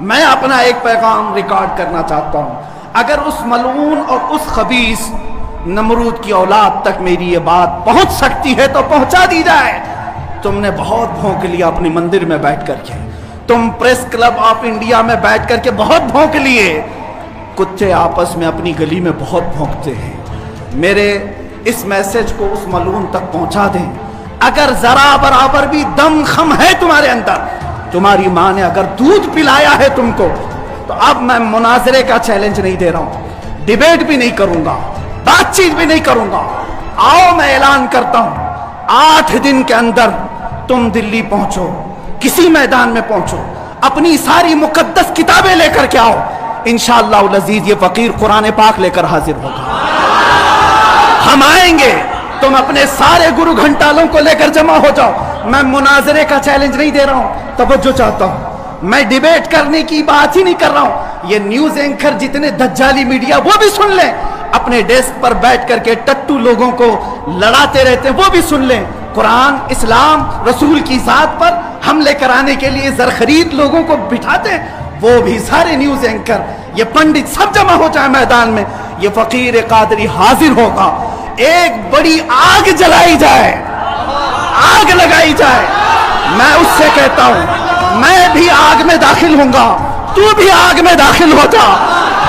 मैं अपना एक पैगाम रिकॉर्ड करना चाहता हूं। अगर उस मलऊन और उस खबीस नमरूद की औलाद तक मेरी ये बात पहुंच सकती है तो पहुंचा दी जाए। तुमने बहुत भौंक लिया अपने मंदिर में बैठ करके, तुम प्रेस क्लब ऑफ इंडिया में बैठ करके बहुत भौंक लिए। कुत्ते आपस में अपनी गली में बहुत भौंकते हैं। मेरे इस मैसेज को उस मलून तक पहुंचा दें। अगर जरा बराबर भी दम खम है तुम्हारे अंदर, तुम्हारी मां ने अगर दूध पिलाया है तुमको, तो अब मैं मुनाजरे का चैलेंज नहीं दे रहा हूं, डिबेट भी नहीं करूंगा, बातचीत भी नहीं करूंगा। आओ मैं ऐलान करता हूं, 8 दिन के अंदर तुम दिल्ली पहुंचो, किसी मैदान में पहुंचो, अपनी सारी मुकद्दस किताबें लेकर के आओ। इंशाअल्लाह अज़ीज ये फकीर कुरान पाक लेकर हाजिर होगा। हम आएंगे, तुम अपने सारे गुरु घंटालों को लेकर जमा हो जाओ। मैं मुनाजरे का चैलेंज नहीं दे रहा हूं, तवज्जो चाहता हूं। मैं डिबेट करने की बात ही नहीं कर रहा हूं। ये न्यूज एंकर जितने दज्जाली मीडिया वो भी सुन लें, अपने डेस्क पर बैठ करके टट्टू लोगों को लड़ाते रहते हैं वो भी सुन लें। कुरान, इस्लाम, रसूल की जात पर हमले कराने के लिए जरखरीद लोगों को बिठाते हैं, वो भी सारे न्यूज एंकर, ये पंडित सब जमा हो जाए मैदान में। ये फकीर कादरी हाजिर होगा, एक बड़ी आग जलाई जाए, आग लगाई जाए। मैं उससे कहता हूं, मैं भी आग में दाखिल होऊंगा, तू भी आग में दाखिल हो जा।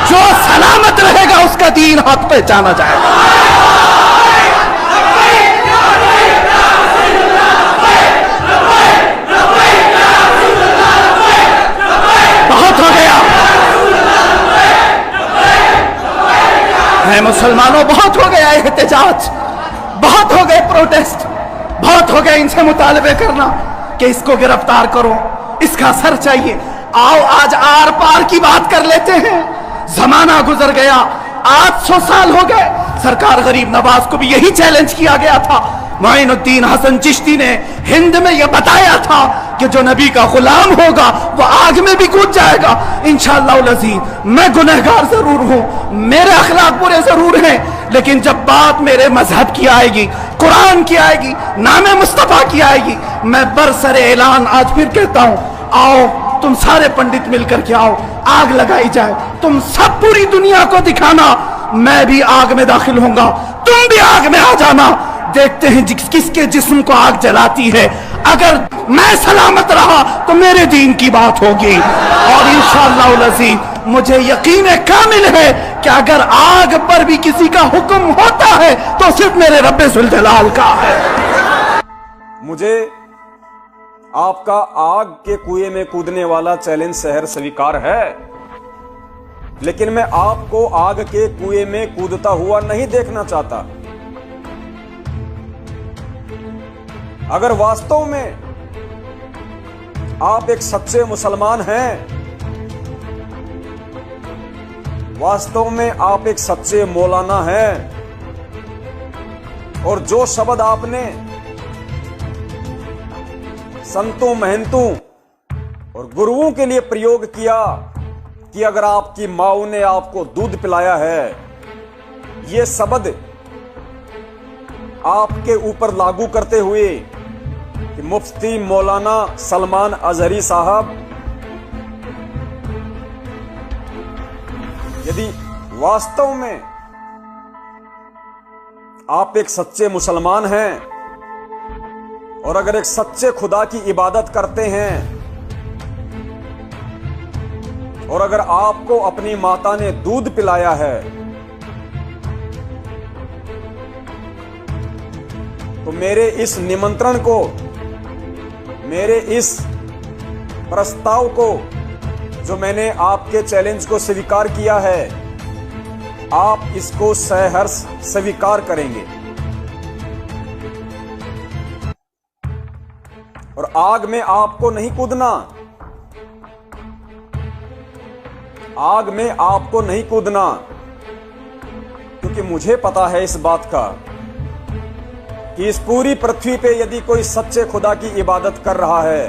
जो सलामत रहेगा उसका दीन हक पहचाना जाएगा। बहुत हो गया है मुसलमानों, बहुत हो गया एहतजाज, बहुत हो गए प्रोटेस्ट, बहुत हो गए इनसे मुतालबे करना कि इसको गिरफ्तार करो, इसका सर चाहिए। आओ आज आर पार की बात कर लेते हैं। जमाना गुजर गया, 800 साल हो गए। सरकार गरीब नवाज को भी यही चैलेंज किया गया था। मोइनुद्दीन हसन चिश्ती ने हिंद में यह बताया था कि जो नबी का गुलाम होगा वो आग में भी कूद जाएगा। इंशाअल्लाह अज़ीज़ मैं गुनहगार जरूर हूं, मेरे अखलाक बुरे जरूर हैं, लेकिन जब बात मेरे मजहब की आएगी, कुरान की आएगी, नामे मुस्तफा की आएगी, मैं बरसरे ऐलान आज फिर कहता हूं, आओ तुम सारे पंडित मिलकर के आओ, आग लगाई जाए। तुम सब पूरी दुनिया को दिखाना, मैं भी आग में दाखिल होऊंगा, तुम भी आग में आ जाना। देखते हैं किसके जिस्म को आग जलाती है। अगर मैं सलामत रहा तो मेरे दीन की बात होगी, और इंशाअल्लाह अज़ीज़ मुझे यकीन कामिल है कि अगर आग पर भी किसी का हुक्म होता है तो सिर्फ मेरे रब्बे ज़ुल जलाल का है। मुझे आपका आग के कुएं में कूदने वाला चैलेंज शहर स्वीकार है, लेकिन मैं आपको आग के कुएं में कूदता हुआ नहीं देखना चाहता। अगर वास्तव में आप एक सच्चे मुसलमान हैं, वास्तव में आप एक सच्चे मौलाना हैं, और जो शब्द आपने संतों, महंतों और गुरुओं के लिए प्रयोग किया कि अगर आपकी माँ ने आपको दूध पिलाया है, ये शब्द आपके ऊपर लागू करते हुए कि मुफ्ती मौलाना सलमान अजहरी साहब, यदि वास्तव में आप एक सच्चे मुसलमान हैं और अगर एक सच्चे खुदा की इबादत करते हैं, और अगर आपको अपनी माता ने दूध पिलाया है, तो मेरे इस निमंत्रण को, मेरे इस प्रस्ताव को, जो मैंने आपके चैलेंज को स्वीकार किया है, आप इसको सहर्ष स्वीकार करेंगे और आग में आपको नहीं कूदना, आग में आपको नहीं कूदना, क्योंकि मुझे पता है इस बात का कि इस पूरी पृथ्वी पे यदि कोई सच्चे खुदा की इबादत कर रहा है,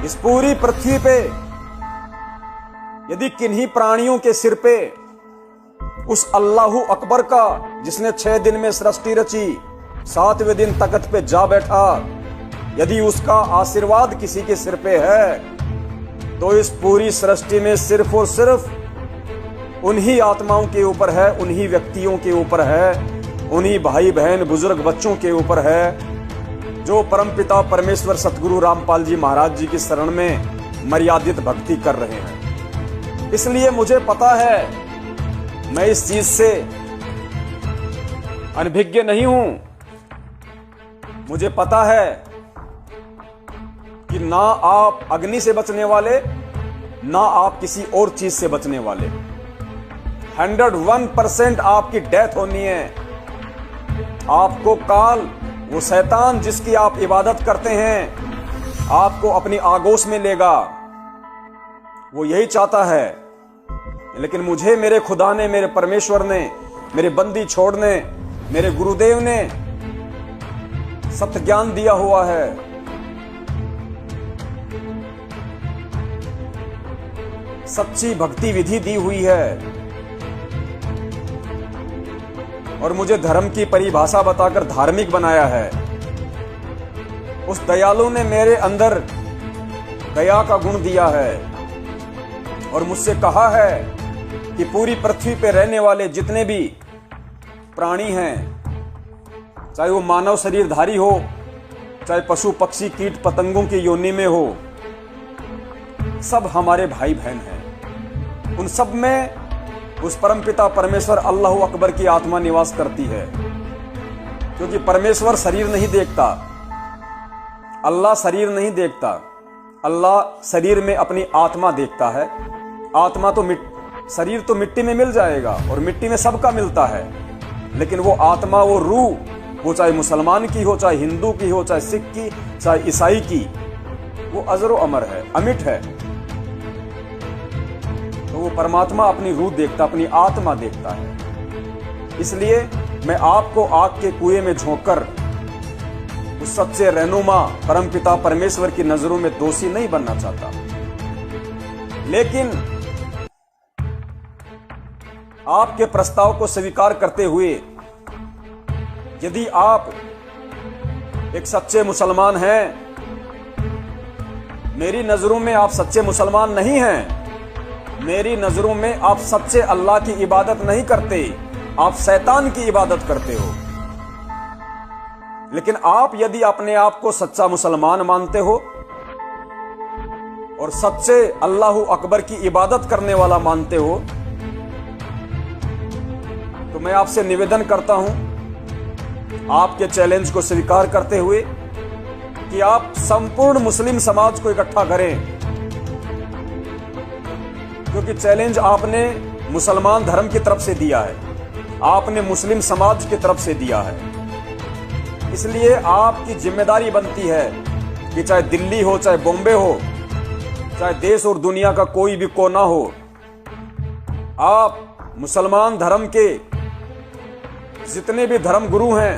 इस पूरी पृथ्वी पे यदि किन्हीं प्राणियों के सिर पे उस अल्लाहु अकबर का, जिसने 6 दिन में सृष्टि रची, 7वें दिन तख्त पे जा बैठा, यदि उसका आशीर्वाद किसी के सिर पे है, तो इस पूरी सृष्टि में सिर्फ और सिर्फ उन्हीं आत्माओं के ऊपर है, उन्हीं व्यक्तियों के ऊपर है, उन्हीं भाई बहन बुजुर्ग बच्चों के ऊपर है जो परमपिता परमेश्वर सतगुरु रामपाल जी महाराज जी की शरण में मर्यादित भक्ति कर रहे हैं। इसलिए मुझे पता है, मैं इस चीज से अनभिज्ञ नहीं हूं। मुझे पता है कि ना आप अग्नि से बचने वाले, ना आप किसी और चीज से बचने वाले। 101% आपकी डेथ होनी है। आपको काल, वो शैतान जिसकी आप इबादत करते हैं, आपको अपनी आगोश में लेगा। वो यही चाहता है। लेकिन मुझे मेरे खुदा ने, मेरे परमेश्वर ने, मेरे बंदी छोड़ने, मेरे गुरुदेव ने सत्य ज्ञान दिया हुआ है। सच्ची भक्ति विधि दी हुई है और मुझे धर्म की परिभाषा बताकर धार्मिक बनाया है। उस दयालु ने मेरे अंदर दया का गुण दिया है और मुझसे कहा है कि पूरी पृथ्वी पर रहने वाले जितने भी प्राणी हैं, चाहे वो मानव शरीरधारी हो, चाहे पशु पक्षी कीट पतंगों की योनि में हो, सब हमारे भाई बहन हैं। उन सब में उस परमपिता परमेश्वर अल्लाह अकबर की आत्मा निवास करती है। क्योंकि परमेश्वर शरीर नहीं देखता, अल्लाह शरीर नहीं देखता, अल्लाह शरीर में अपनी आत्मा देखता है। आत्मा तो शरीर तो मिट्टी में मिल जाएगा और मिट्टी में सबका मिलता है, लेकिन वो आत्मा, वो रूह, वो चाहे मुसलमान की हो, चाहे हिंदू की हो, चाहे सिख की, चाहे ईसाई की, वो अजर अमर है, अमिट है। तो वो परमात्मा अपनी रूह देखता, अपनी आत्मा देखता है। इसलिए मैं आपको आग के कुएं में झोंककर उस सच्चे रहनुमा परमपिता परमेश्वर की नजरों में दोषी नहीं बनना चाहता। लेकिन आपके प्रस्ताव को स्वीकार करते हुए यदि आप एक सच्चे मुसलमान हैं, मेरी नजरों में आप सच्चे मुसलमान नहीं हैं। मेरी नजरों में आप सच्चे अल्लाह की इबादत नहीं करते, आप शैतान की इबादत करते हो। लेकिन आप यदि अपने आप को सच्चा मुसलमान मानते हो और सच्चे अल्लाह अकबर की इबादत करने वाला मानते हो, तो मैं आपसे निवेदन करता हूं, आपके चैलेंज को स्वीकार करते हुए, कि आप संपूर्ण मुस्लिम समाज को इकट्ठा करें। क्योंकि चैलेंज आपने मुसलमान धर्म की तरफ से दिया है, आपने मुस्लिम समाज की तरफ से दिया है। इसलिए आपकी जिम्मेदारी बनती है कि चाहे दिल्ली हो, चाहे बॉम्बे हो, चाहे देश और दुनिया का कोई भी कोना हो, आप मुसलमान धर्म के जितने भी धर्म गुरु हैं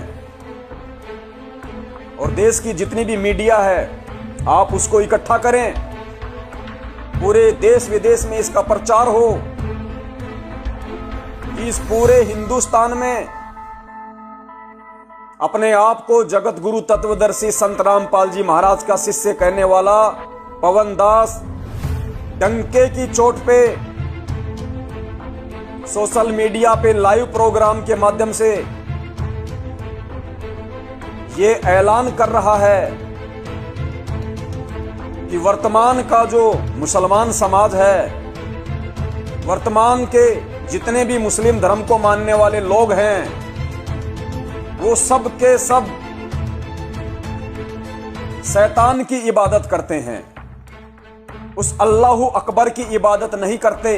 और देश की जितनी भी मीडिया है, आप उसको इकट्ठा करें। पूरे देश विदेश में इसका प्रचार हो कि इस पूरे हिंदुस्तान में अपने आप को जगत गुरु तत्वदर्शी संत रामपाल जी महाराज का शिष्य कहने वाला पवन दास डंके की चोट पे सोशल मीडिया पे लाइव प्रोग्राम के माध्यम से ये ऐलान कर रहा है कि वर्तमान का जो मुसलमान समाज है, वर्तमान के जितने भी मुस्लिम धर्म को मानने वाले लोग हैं, वो सब के सब शैतान की इबादत करते हैं, उस अल्लाह अकबर की इबादत नहीं करते।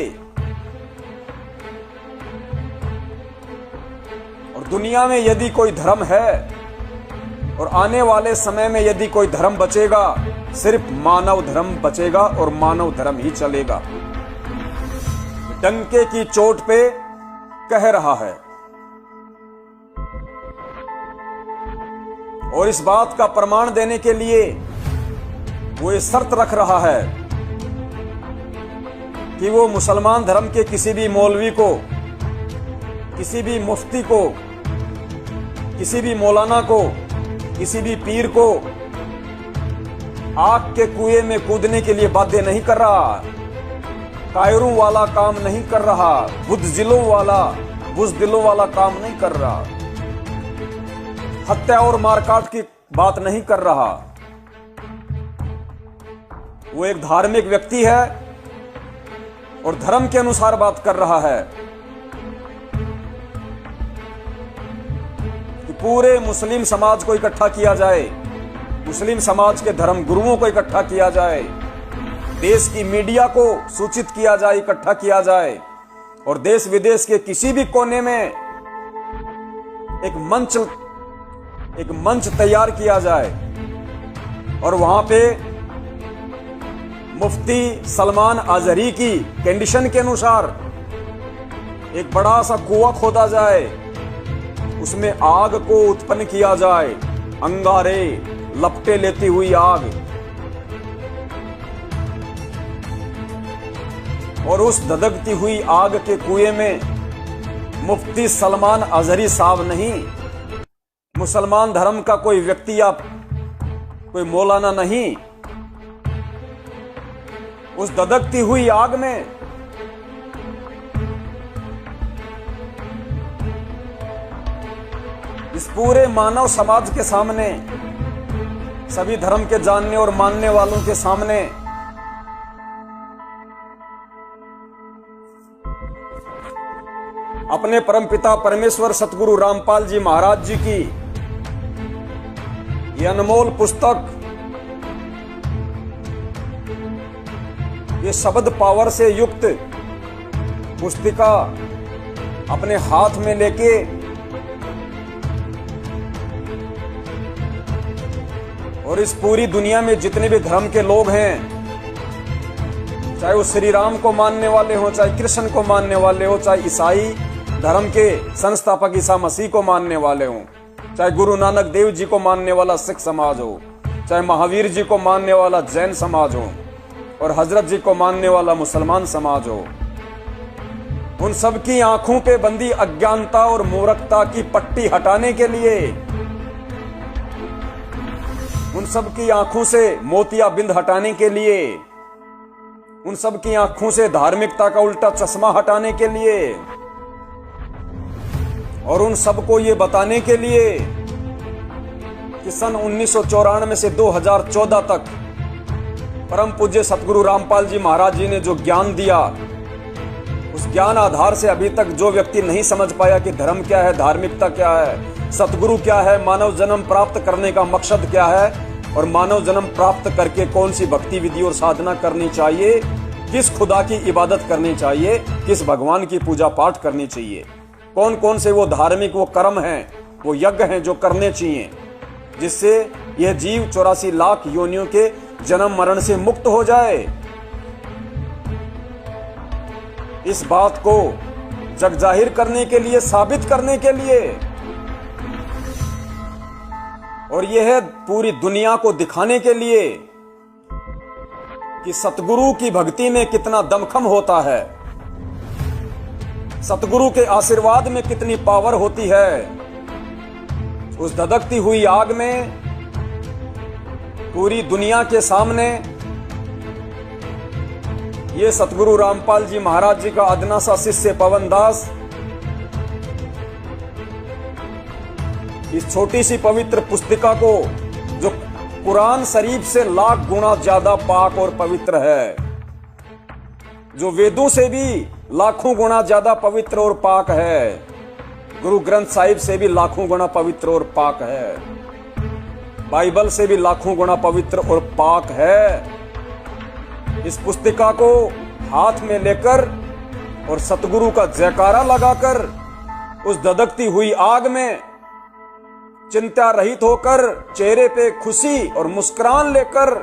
और दुनिया में यदि कोई धर्म है और आने वाले समय में यदि कोई धर्म बचेगा, सिर्फ मानव धर्म बचेगा और मानव धर्म ही चलेगा। डंके की चोट पे कह रहा है और इस बात का प्रमाण देने के लिए वो ये शर्त रख रहा है कि वो मुसलमान धर्म के किसी भी मौलवी को, किसी भी मुफ्ती को, किसी भी मौलाना को, किसी भी पीर को आग के कुएं में कूदने के लिए बाध्य नहीं कर रहा, कायरों वाला काम नहीं कर रहा, बुज़दिलों वाला काम नहीं कर रहा, हत्या और मारकाट की बात नहीं कर रहा। वो एक धार्मिक व्यक्ति है और धर्म के अनुसार बात कर रहा है कि पूरे मुस्लिम समाज को इकट्ठा किया जाए, मुस्लिम समाज के धर्म गुरुओं को इकट्ठा किया जाए, देश की मीडिया को सूचित किया जाए, इकट्ठा किया जाए और देश विदेश के किसी भी कोने में एक मंच तैयार किया जाए और वहां पे मुफ्ती सलमान अजहरी की कंडीशन के अनुसार एक बड़ा सा कुआं खोदा जाए, उसमें आग को उत्पन्न किया जाए, अंगारे लपटे लेती हुई आग, और उस धधकती हुई आग के कुएं में मुफ्ती सलमान अजहरी साहब नहीं, मुसलमान धर्म का कोई व्यक्ति या कोई मौलाना नहीं, उस धधकती हुई आग में इस पूरे मानव समाज के सामने, सभी धर्म के जानने और मानने वालों के सामने अपने परमपिता परमेश्वर सतगुरु रामपाल जी महाराज जी की ये अनमोल पुस्तक, ये शब्द पावर से युक्त पुस्तिका अपने हाथ में लेके और इस पूरी दुनिया में जितने भी धर्म के लोग हैं, चाहे वो श्री राम को मानने वाले हो, चाहे कृष्ण को मानने वाले हो, चाहे ईसाई धर्म के संस्थापक ईसा मसीह को मानने वाले हो, चाहे गुरु नानक देव जी को मानने वाला सिख समाज हो, चाहे महावीर जी को मानने वाला जैन समाज हो और हजरत जी को मानने वाला मुसलमान समाज हो, उन सब की आंखों पे बंदी अज्ञानता और मूर्खता की पट्टी हटाने के लिए, उन सब की आंखों से मोतियाबिंद हटाने के लिए, उन सब की आंखों से धार्मिकता का उल्टा चश्मा हटाने के लिए और उन सबको ये बताने के लिए कि सन 1994 से 2014 तक परम पूज्य सतगुरु रामपाल जी महाराज जी ने जो ज्ञान दिया, उस ज्ञान आधार से अभी तक जो व्यक्ति नहीं समझ पाया कि धर्म क्या है, धार्मिकता क्या है, सतगुरु क्या है, मानव जन्म प्राप्त करने का मकसद क्या है और मानव जन्म प्राप्त करके कौन सी भक्ति विधि और साधना करनी चाहिए, किस खुदा की इबादत करनी चाहिए, किस भगवान की पूजा पाठ करनी चाहिए, कौन कौन से वो धार्मिक वो कर्म हैं, वो यज्ञ हैं जो करने चाहिए, जिससे यह जीव 84 लाख योनियों के जन्म मरण से मुक्त हो जाए। इस बात को जग जाहिर करने के लिए, साबित करने के लिए और यह पूरी दुनिया को दिखाने के लिए कि सतगुरु की भक्ति में कितना दमखम होता है, सतगुरु के आशीर्वाद में कितनी पावर होती है। उस धधकती हुई आग में पूरी दुनिया के सामने ये सतगुरु रामपाल जी महाराज जी का अदना सा शिष्य पवन दास इस छोटी सी पवित्र पुस्तिका को, जो कुरान शरीफ से लाख गुना ज्यादा पाक और पवित्र है, जो वेदों से भी लाखों गुना ज्यादा पवित्र और पाक है, गुरु ग्रंथ साहिब से भी लाखों गुना पवित्र और पाक है, बाइबल से भी लाखों गुना पवित्र और पाक है। इस पुस्तिका को हाथ में लेकर और सतगुरु का जयकारा लगाकर उस धधकती हुई आग में चिंता रहित होकर, चेहरे पे खुशी और मुस्कुरान लेकर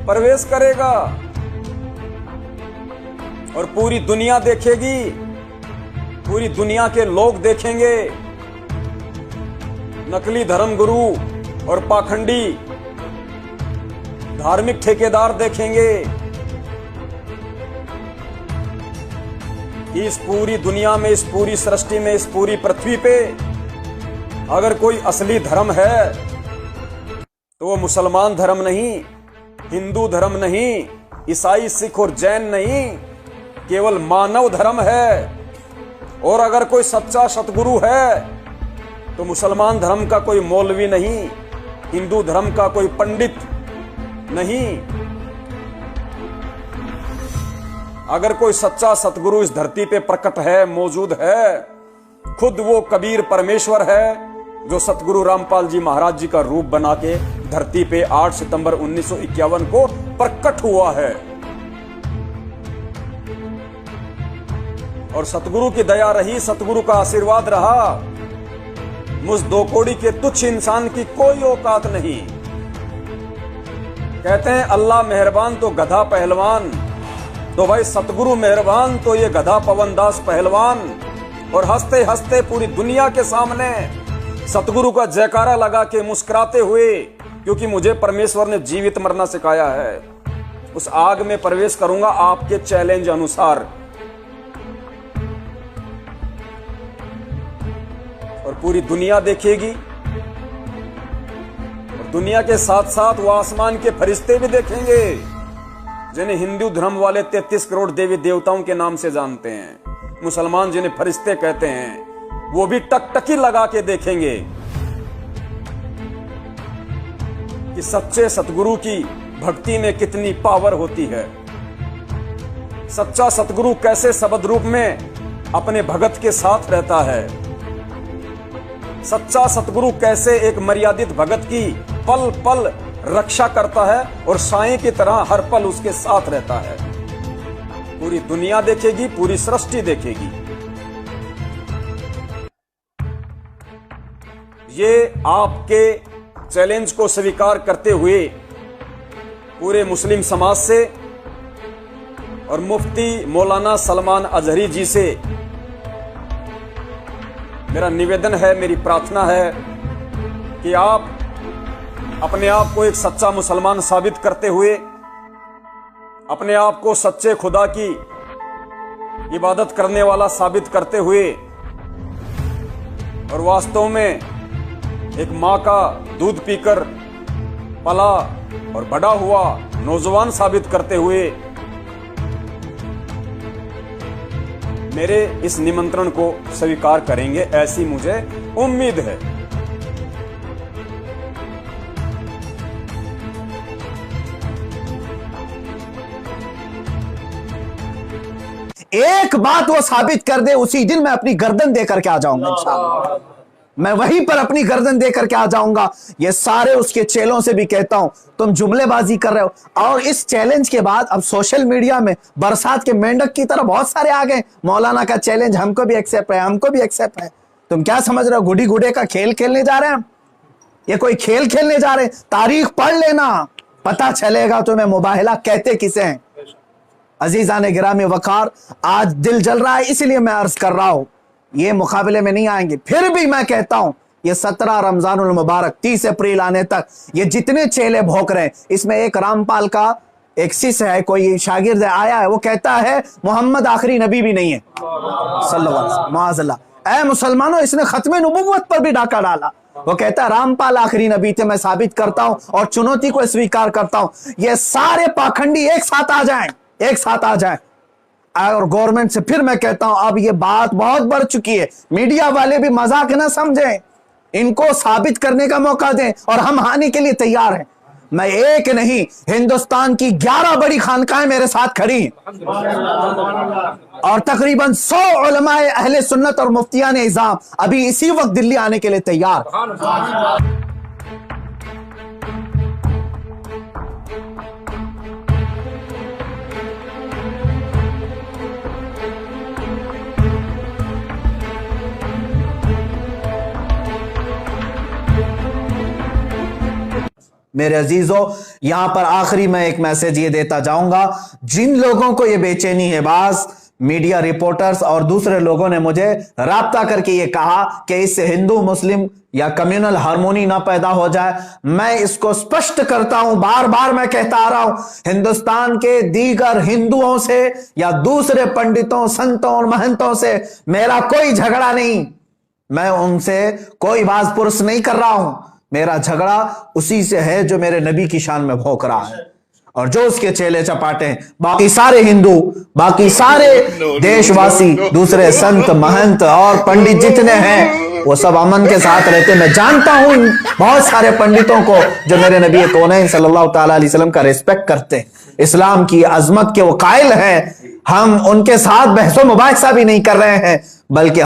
प्रवेश करेगा और पूरी दुनिया देखेगी, पूरी दुनिया के लोग देखेंगे, नकली धर्मगुरु और पाखंडी धार्मिक ठेकेदार देखेंगे कि इस पूरी दुनिया में, इस पूरी सृष्टि में, इस पूरी पृथ्वी पे अगर कोई असली धर्म है तो वो मुसलमान धर्म नहीं, हिंदू धर्म नहीं, ईसाई, सिख और जैन नहीं, केवल मानव धर्म है। और अगर कोई सच्चा सतगुरु है तो मुसलमान धर्म का कोई मौलवी नहीं, हिंदू धर्म का कोई पंडित नहीं। अगर कोई सच्चा सतगुरु इस धरती पे प्रकट है, मौजूद है, खुद वो कबीर परमेश्वर है जो सतगुरु रामपाल जी महाराज जी का रूप बना के धरती पे 8 सितंबर 1951 को प्रकट हुआ है। और सतगुरु की दया रही, सतगुरु का आशीर्वाद रहा, मुझ 2 कौड़ी के तुच्छ इंसान की कोई औकात नहीं। कहते हैं अल्लाह मेहरबान तो गधा पहलवान, तो भाई सतगुरु मेहरबान तो ये गधा पवनदास पहलवान। और हंसते हंसते पूरी दुनिया के सामने सतगुरु का जयकारा लगा के मुस्कुराते हुए, क्योंकि मुझे परमेश्वर ने जीवित मरना सिखाया है, उस आग में प्रवेश करूंगा आपके चैलेंज अनुसार। और पूरी दुनिया देखेगी, और दुनिया के साथ साथ वो आसमान के फरिश्ते भी देखेंगे, जिन्हें हिंदू धर्म वाले 33 करोड़ देवी देवताओं के नाम से जानते हैं। मुसलमान जिन्हें फरिश्ते कहते हैं, वो भी टकटकी लगा के देखेंगे कि सच्चे सतगुरु की भक्ति में कितनी पावर होती है। सच्चा सतगुरु कैसे शब्द रूप में अपने भगत के साथ रहता है। सच्चा सतगुरु कैसे एक मर्यादित भगत की पल पल रक्षा करता है और साएं की तरह हर पल उसके साथ रहता है। पूरी दुनिया देखेगी, पूरी सृष्टि देखेगी। ये आपके चैलेंज को स्वीकार करते हुए पूरे मुस्लिम समाज से और मुफ्ती मौलाना सलमान अजहरी जी से मेरा निवेदन है, मेरी प्रार्थना है कि आप अपने आप को एक सच्चा मुसलमान साबित करते हुए, अपने आप को सच्चे खुदा की इबादत करने वाला साबित करते हुए और वास्तव में एक मां का दूध पीकर पला और बड़ा हुआ नौजवान साबित करते हुए मेरे इस निमंत्रण को स्वीकार करेंगे, ऐसी मुझे उम्मीद है। एक बात वो साबित कर दे, उसी दिन मैं अपनी गर्दन देकर के आ जाऊंगा इंशाअल्लाह। मैं वहीं पर अपनी गर्दन देकर के आ जाऊंगा। ये सारे उसके चेलों से भी कहता हूं, तुम जुमलेबाजी कर रहे हो। और इस चैलेंज के बाद अब सोशल मीडिया में बरसात के मेंढक की तरह बहुत सारे आ गए, मौलाना का चैलेंज हमको भी एक्सेप्ट है, हमको भी एक्सेप्ट है। तुम क्या समझ रहे हो, गुडी गुडे का खेल खेलने जा रहे हैं हम? ये कोई खेल खेलने जा रहे हैं? तारीख पढ़ लेना, पता चलेगा तुम्हें मुबाहिला कहते किसे हैं। अजीजान गिरामी वकार, आज दिल जल रहा है इसलिए मैं अर्ज कर रहा हूं, ये मुकाबले में नहीं आएंगे। फिर भी मैं कहता हूं, ये 17 रमजानुल मुबारक 30 अप्रैल आने तक ये जितने चेले भोंक रहे हैं, इसमें एक रामपाल का एक शिष्य है, कोई शागिर्द आया है, वो कहता है मोहम्मद आखिरी नबी भी नहीं है सल्लल्लाहु अलैहि वसल्लम। माअज़ल्लाह। ऐ मुसलमानों, इसने खत्मे नबुव्वत पर भी डाका डाला। वो कहता है रामपाल आखिरी नबी थे, मैं साबित करता हूं और चुनौती को स्वीकार करता हूं। ये सारे पाखंडी एक साथ आ जाएं, एक साथ आ जाएं। और गवर्नमेंट से फिर मैं कहता हूं, अब ये बात बहुत बढ़ चुकी है, मीडिया वाले भी मजाक ना समझें, इनको साबित करने का मौका दें और हम हानि के लिए तैयार हैं। मैं एक नहीं, हिंदुस्तान की 11 बड़ी खानकाएं मेरे साथ खड़ी हैं और तकरीबन 100 उलमाए अहले सुन्नत और मुफ्तियान इज़ाम अभी इसी वक्त दिल्ली आने के लिए तैयार। मेरे अजीजों, यहां पर आखिरी मैं एक मैसेज ये देता जाऊंगा, जिन लोगों को ये बेचैनी है, बाज मीडिया रिपोर्टर्स और दूसरे लोगों ने मुझे राब्ता करके ये कहा कि इससे हिंदू मुस्लिम या कम्युनल हार्मोनी ना पैदा हो जाए, मैं इसको स्पष्ट करता हूं, बार बार मैं कहता आ रहा हूं, हिंदुस्तान के दीगर हिंदुओं से या दूसरे पंडितों, संतों और महंतों से मेरा कोई झगड़ा नहीं, मैं उनसे कोई बाज पुरुष नहीं कर रहा हूं। मेरा झगड़ा उसी से है जो मेरे नबी की शान में भौंक रहा है और जो उसके चेले चपाटे हैं। बाकी सारे हिंदू, बाकी सारे देशवासी, दूसरे संत महंत और पंडित जितने हैं वो सब अमन के साथ रहते। मैं जानता हूं बहुत सारे पंडितों को जो मेरे नबी कौनैन सल्लल्लाहु ताला अलैहि वसल्लम का रिस्पेक्ट करते हैं, इस्लाम की अजमत के वो कायल हैं। हम उनके साथ बहसो मुबाहिसा भी नहीं कर रहे हैं, बल्कि